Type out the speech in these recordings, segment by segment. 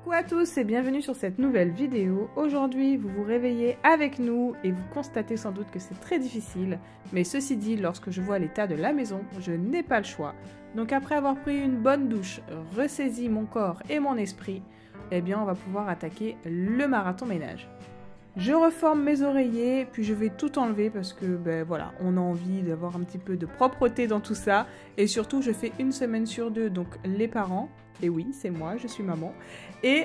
Coucou à tous et bienvenue sur cette nouvelle vidéo. Aujourd'hui, vous vous réveillez avec nous et vous constatez sans doute que c'est très difficile. Mais ceci dit, lorsque je vois l'état de la maison, je n'ai pas le choix. Donc après avoir pris une bonne douche, ressaisi mon corps et mon esprit, eh bien on va pouvoir attaquer le marathon ménage. Je reforme mes oreillers, puis je vais tout enlever parce que voilà, on a envie d'avoir un petit peu de propreté dans tout ça. Et surtout, je fais une semaine sur deux, donc les parents, et oui, c'est moi, je suis maman. Et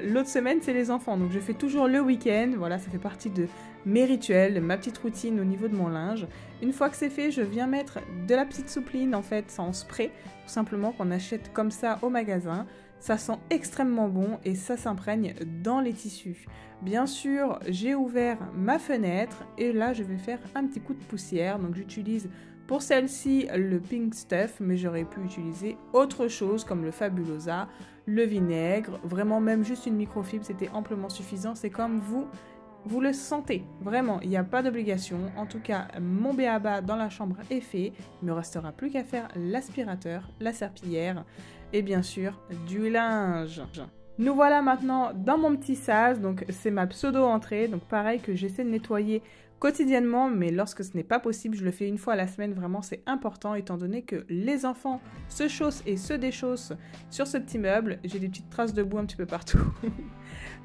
l'autre semaine, c'est les enfants. Donc je fais toujours le week-end, voilà, ça fait partie de mes rituels, de ma petite routine au niveau de mon linge. Une fois que c'est fait, je viens mettre de la petite soupline, en fait, ça en spray, tout simplement qu'on achète comme ça au magasin. Ça sent extrêmement bon et ça s'imprègne dans les tissus. Bien sûr, j'ai ouvert ma fenêtre et là, je vais faire un petit coup de poussière. Donc, j'utilise pour celle-ci le Pink Stuff, mais j'aurais pu utiliser autre chose comme le Fabulosa, le vinaigre. Vraiment, même juste une microfibre, c'était amplement suffisant. C'est comme vous le sentez, vraiment, il n'y a pas d'obligation. En tout cas, mon b.a.-ba dans la chambre est fait. Il ne me restera plus qu'à faire l'aspirateur, la serpillière et bien sûr du linge. Nous voilà maintenant dans mon petit sas, donc c'est ma pseudo-entrée, donc pareil que j'essaie de nettoyer quotidiennement, mais lorsque ce n'est pas possible, je le fais une fois à la semaine, vraiment c'est important étant donné que les enfants se chaussent et se déchaussent sur ce petit meuble. J'ai des petites traces de boue un petit peu partout.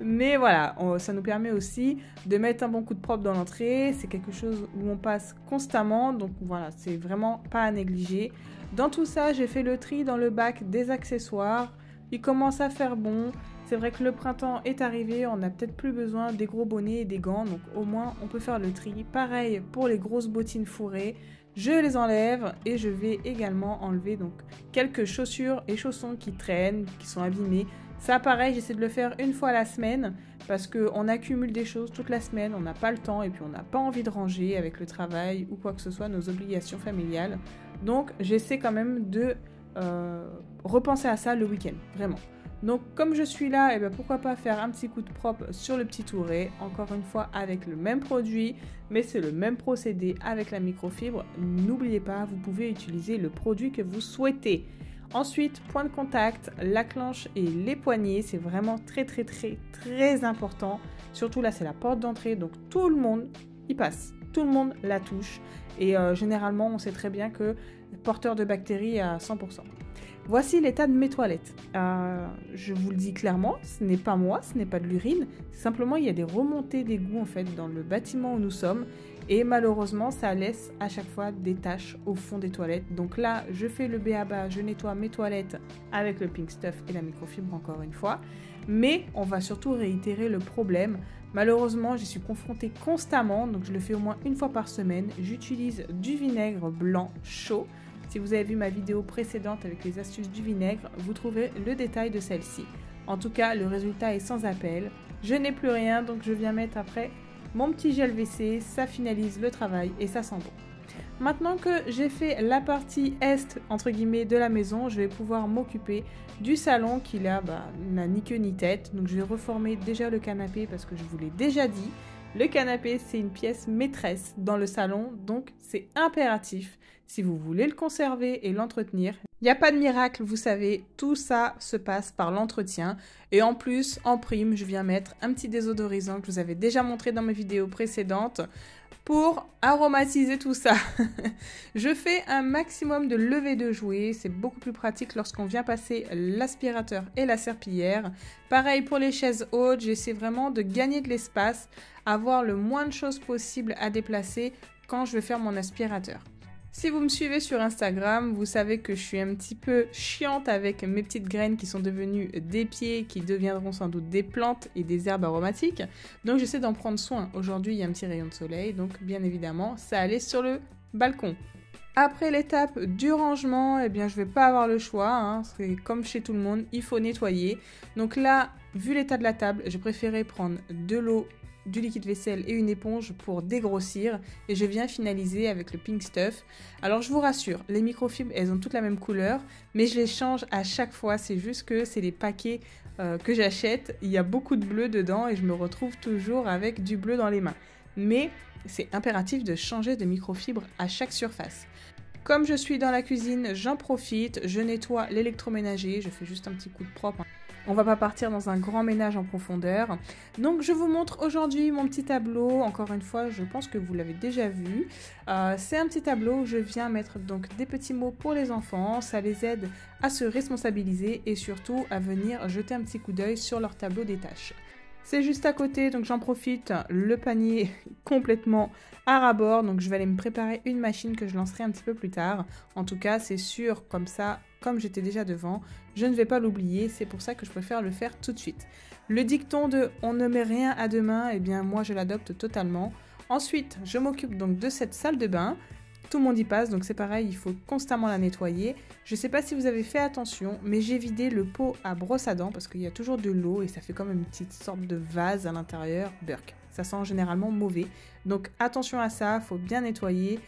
Mais voilà, ça nous permet aussi de mettre un bon coup de propre dans l'entrée, c'est quelque chose où on passe constamment, donc voilà, c'est vraiment pas à négliger. Dans tout ça, j'ai fait le tri dans le bac des accessoires, il commence à faire bon. C'est vrai que le printemps est arrivé, on n'a peut-être plus besoin des gros bonnets et des gants, donc au moins on peut faire le tri. Pareil pour les grosses bottines fourrées, je les enlève et je vais également enlever donc quelques chaussures et chaussons qui traînent, qui sont abîmés. Ça pareil, j'essaie de le faire une fois à la semaine parce qu'on accumule des choses toute la semaine, on n'a pas le temps et puis on n'a pas envie de ranger avec le travail ou quoi que ce soit, nos obligations familiales. Donc j'essaie quand même de repenser à ça le week-end, vraiment. Donc comme je suis là, et pourquoi pas faire un petit coup de propre sur le petit touret, encore une fois avec le même produit, mais c'est le même procédé avec la microfibre. N'oubliez pas, vous pouvez utiliser le produit que vous souhaitez. Ensuite, point de contact, la clenche et les poignets, c'est vraiment très important. Surtout là, c'est la porte d'entrée, donc tout le monde y passe, tout le monde la touche. Et généralement, on sait très bien que porteur de bactéries à 100%. Voici l'état de mes toilettes. Je vous le dis clairement, ce n'est pas moi, ce n'est pas de l'urine. Simplement, il y a des remontées d'égouts en fait dans le bâtiment où nous sommes. Et malheureusement, ça laisse à chaque fois des taches au fond des toilettes. Donc là, je fais le b.a.-ba, je nettoie mes toilettes avec le Pink Stuff et la microfibre encore une fois. Mais on va surtout réitérer le problème. Malheureusement, j'y suis confrontée constamment, donc je le fais au moins une fois par semaine. J'utilise du vinaigre blanc chaud. Si vous avez vu ma vidéo précédente avec les astuces du vinaigre, vous trouverez le détail de celle-ci. En tout cas, le résultat est sans appel. Je n'ai plus rien, donc je viens mettre après mon petit gel WC, ça finalise le travail et ça sent bon. Maintenant que j'ai fait la partie est, entre guillemets, de la maison, je vais pouvoir m'occuper du salon qui là, n'a ni queue ni tête. Donc je vais reformer déjà le canapé parce que je vous l'ai déjà dit. Le canapé, c'est une pièce maîtresse dans le salon, donc c'est impératif. Si vous voulez le conserver et l'entretenir, il n'y a pas de miracle, vous savez, tout ça se passe par l'entretien. Et en plus, en prime, je viens mettre un petit désodorisant que je vous avais déjà montré dans mes vidéos précédentes pour aromatiser tout ça. Je fais un maximum de levée de jouets, c'est beaucoup plus pratique lorsqu'on vient passer l'aspirateur et la serpillière. Pareil pour les chaises hautes, j'essaie vraiment de gagner de l'espace, avoir le moins de choses possible à déplacer quand je vais faire mon aspirateur. Si vous me suivez sur Instagram, vous savez que je suis un petit peu chiante avec mes petites graines qui sont devenues des pieds, qui deviendront sans doute des plantes et des herbes aromatiques. Donc j'essaie d'en prendre soin. Aujourd'hui, il y a un petit rayon de soleil, donc bien évidemment, ça allait sur le balcon. Après l'étape du rangement, je ne vais pas avoir le choix, c'est comme chez tout le monde, il faut nettoyer. Donc là, vu l'état de la table, j'ai préféré prendre de l'eau, du liquide vaisselle et une éponge pour dégrossir et je viens finaliser avec le Pink Stuff. Alors je vous rassure, les microfibres elles ont toutes la même couleur mais je les change à chaque fois, c'est juste que c'est les paquets que j'achète, il y a beaucoup de bleu dedans et je me retrouve toujours avec du bleu dans les mains. Mais c'est impératif de changer de microfibres à chaque surface. Comme je suis dans la cuisine, j'en profite, je nettoie l'électroménager, je fais juste un petit coup de propre On va pas partir dans un grand ménage en profondeur. Donc je vous montre aujourd'hui mon petit tableau. Encore une fois, je pense que vous l'avez déjà vu. C'est un petit tableau où je viens mettre donc des petits mots pour les enfants. Ça les aide à se responsabiliser et surtout à venir jeter un petit coup d'œil sur leur tableau des tâches. C'est juste à côté, donc j'en profite, le panier complètement à ras-bord. Donc je vais aller me préparer une machine que je lancerai un petit peu plus tard. En tout cas, c'est sûr, comme ça, comme j'étais déjà devant, je ne vais pas l'oublier. C'est pour ça que je préfère le faire tout de suite. Le dicton de « on ne met rien à demain », eh bien moi je l'adopte totalement. Ensuite, je m'occupe donc de cette salle de bain. Tout le monde y passe, donc c'est pareil, il faut constamment la nettoyer. Je ne sais pas si vous avez fait attention, mais j'ai vidé le pot à brosse à dents parce qu'il y a toujours de l'eau et ça fait comme une petite sorte de vase à l'intérieur. Burk, ça sent généralement mauvais. Donc attention à ça, il faut bien nettoyer.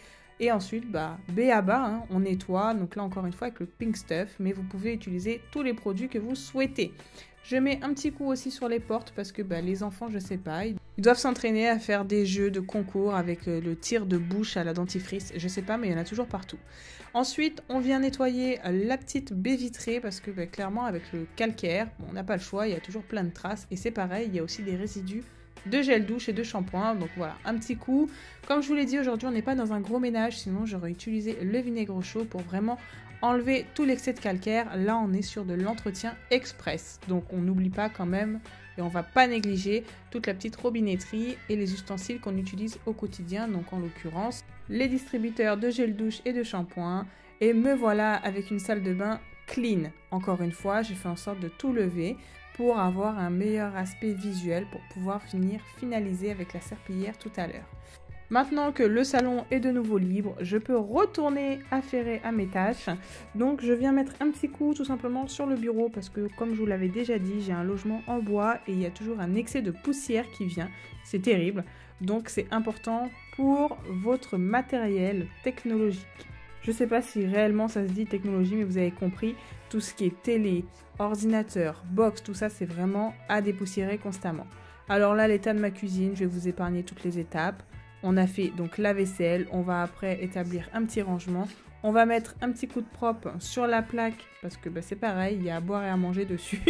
Et ensuite, B.A.B.A, hein, on nettoie. Donc là, encore une fois, avec le Pink Stuff, mais vous pouvez utiliser tous les produits que vous souhaitez. Je mets un petit coup aussi sur les portes parce que les enfants, je sais pas, ils doivent s'entraîner à faire des jeux de concours avec le tir de bouche à la dentifrice. Je sais pas, mais il y en a toujours partout. Ensuite, on vient nettoyer la petite baie vitrée parce que clairement, avec le calcaire, on n'a pas le choix, il y a toujours plein de traces. Et c'est pareil, il y a aussi des résidus de gel douche et de shampoing. Donc voilà, un petit coup. Comme je vous l'ai dit, aujourd'hui, on n'est pas dans un gros ménage, sinon j'aurais utilisé le vinaigre chaud pour vraiment enlever tout l'excès de calcaire. Là, on est sur de l'entretien express. Donc, on n'oublie pas quand même et on va pas négliger toute la petite robinetterie et les ustensiles qu'on utilise au quotidien. Donc, en l'occurrence, les distributeurs de gel douche et de shampoing. Et me voilà avec une salle de bain clean. Encore une fois, j'ai fait en sorte de tout lever pour avoir un meilleur aspect visuel pour pouvoir finaliser avec la serpillière tout à l'heure. Maintenant que le salon est de nouveau libre, je peux retourner affairer à mes tâches. Donc je viens mettre un petit coup tout simplement sur le bureau parce que comme je vous l'avais déjà dit, j'ai un logement en bois et il y a toujours un excès de poussière qui vient. C'est terrible. Donc c'est important pour votre matériel technologique. Je ne sais pas si réellement ça se dit technologie, mais vous avez compris, tout ce qui est télé, ordinateur, box, tout ça c'est vraiment à dépoussiérer constamment. Alors là, l'état de ma cuisine, je vais vous épargner toutes les étapes. On a fait donc la vaisselle, on va après établir un petit rangement. On va mettre un petit coup de propre sur la plaque parce que c'est pareil, il y a à boire et à manger dessus.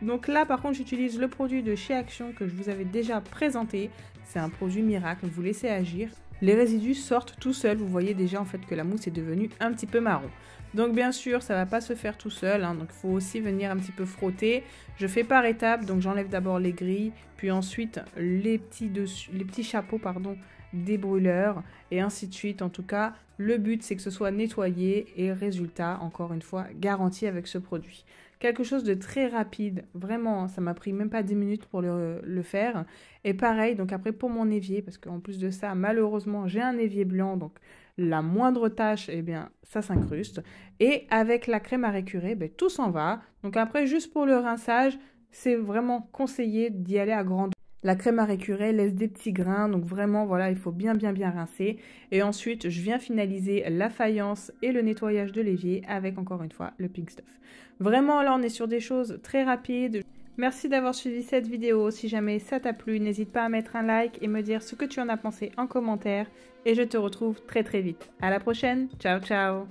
Donc là par contre j'utilise le produit de chez Action que je vous avais déjà présenté. C'est un produit miracle, vous laissez agir. Les résidus sortent tout seuls, vous voyez déjà en fait que la mousse est devenue un petit peu marron. Donc bien sûr ça va pas se faire tout seul, hein, donc il faut aussi venir un petit peu frotter. Je fais par étapes, donc j'enlève d'abord les grilles, puis ensuite les petits chapeaux des brûleurs et ainsi de suite. En tout cas, le but c'est que ce soit nettoyé et résultat, encore une fois, garanti avec ce produit. Quelque chose de très rapide, vraiment, ça m'a pris même pas 10 minutes pour le faire. Et pareil, donc après pour mon évier, parce qu'en plus de ça, malheureusement, j'ai un évier blanc, donc la moindre tâche, eh bien, ça s'incruste. Et avec la crème à récurer, tout s'en va. Donc après, juste pour le rinçage, c'est vraiment conseillé d'y aller à grande. La crème à récurer laisse des petits grains, donc vraiment, voilà, il faut bien rincer. Et ensuite, je viens finaliser la faïence et le nettoyage de l'évier avec, encore une fois, le Pink Stuff. Vraiment, là, on est sur des choses très rapides. Merci d'avoir suivi cette vidéo. Si jamais ça t'a plu, n'hésite pas à mettre un like et me dire ce que tu en as pensé en commentaire. Et je te retrouve très vite. À la prochaine. Ciao, ciao.